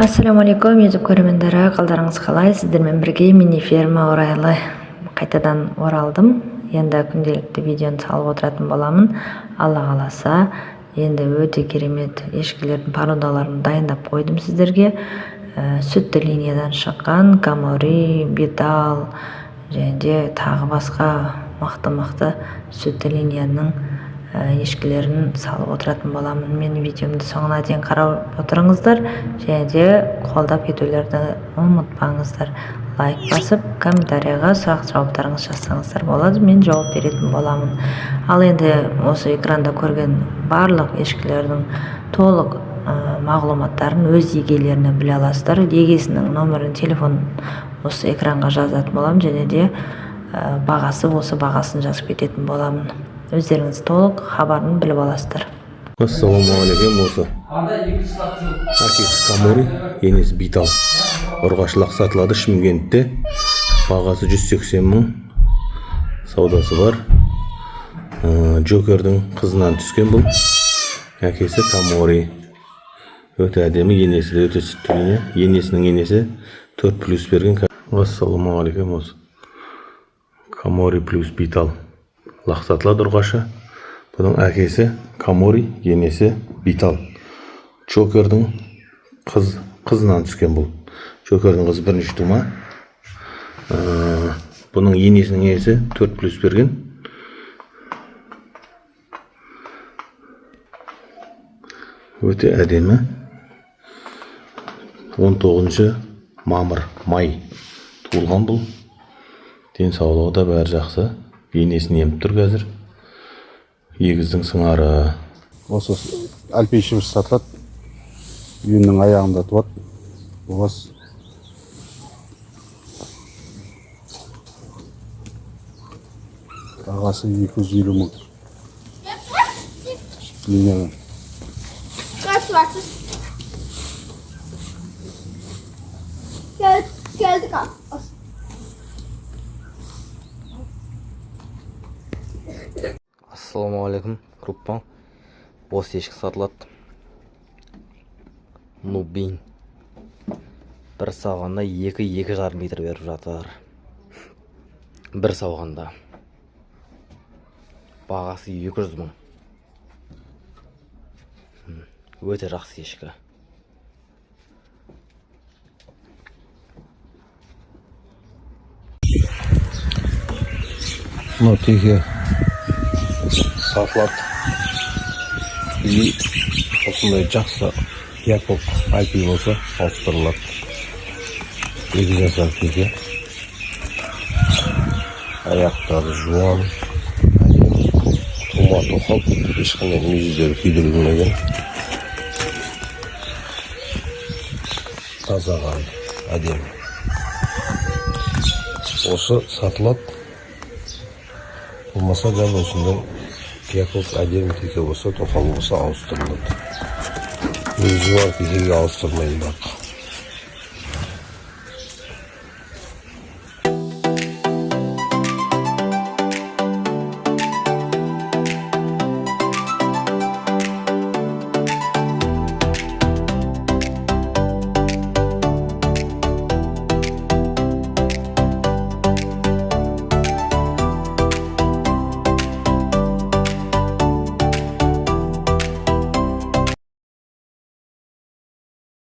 Ассаламу алейкум, YouTube көрермендері, қалдарыңыз қалай? Сіздермен бірге мини ферма орайлы қайтадан оралдым. Енді күнделікті видеоны салып отыратын боламын. Алла қаласа, енді өте керемет ешкілердің пародаларын дайындап қойдым сіздерге. Сүтті линиядан шыққан Камори, Битал және тағы басқа мықты сүтті линияның ешкілерін салып отыратын боламын. Мен видеомды соңына дейін қарап отырыңыздар және де қолдап кетулерді ұмытпаңыздар. Лайк басып, комментарияға сұрақ-жауаптарыңыз жазсаңыздар болады, мен жауап беретін боламын. Ал енді осы экранда көрген барлық ешкілердің толық мағлұматтарын өз егелерінен біле аласыздар. Егесінің номерін, телефонын осы экранға жазатын боламын және де бағасы осы бағасын жазып кететін боламын. Өздеріңіз толық хабарын біліп аласыздар. Ассалаумағалейкум. Осы әкесі Камори, енесі Битал ұрғашылық сатылады Шымкентте. Бағасы 180 мың, саудасы бар. Джокердің қызынан түскен бұл. Әкесі Камори. Өте әдемі, енесі де өте сүтті линия. Енесінің енесі 4+ берген. Ассалаумағалейкум. Осы Камори плюс Битал лақсатылады ұрғашы. Бұның әкесі Камори, енесі Битал. Джокердің қызынан түскен бұл. Джокердің қызы бірінші тума. Бұның енесінің енесі 4+ берген. Өте әдемі. 19 мамыр, май туылған бұл. Денсаулығы да бәрі жақсы. Енесін еміп тұр қазір. Егіздің сыңары. Осы әлпейшіміз сатылады. Үйінің аяғында туады. Оғыз. Бағасы 250 мың. Линиямен. Geldik abi. Ассалаумағалейкум, группа. Бос ешкі сатылады. Нубин. Бір сауғанда 2-2,5 метр беріп жатыр. Бір сауғанда. Бағасы 200 мың. Өте жақсы ешкі. Мынау теке сатылады. И осындай жақсы Яков Альпи болса ауыстырылады. 2 жасар теке. Аяқтары жуан. Тума тоқып, ешқандай мүйіздері күйдірілмеген. Тазаған, әдемі. Осы сатылады. Болмаса дәл осындай Яков әдемі теке болса, тоқал болса ауыстырылады. Өзі бар текеге ауыстырмайды бақ.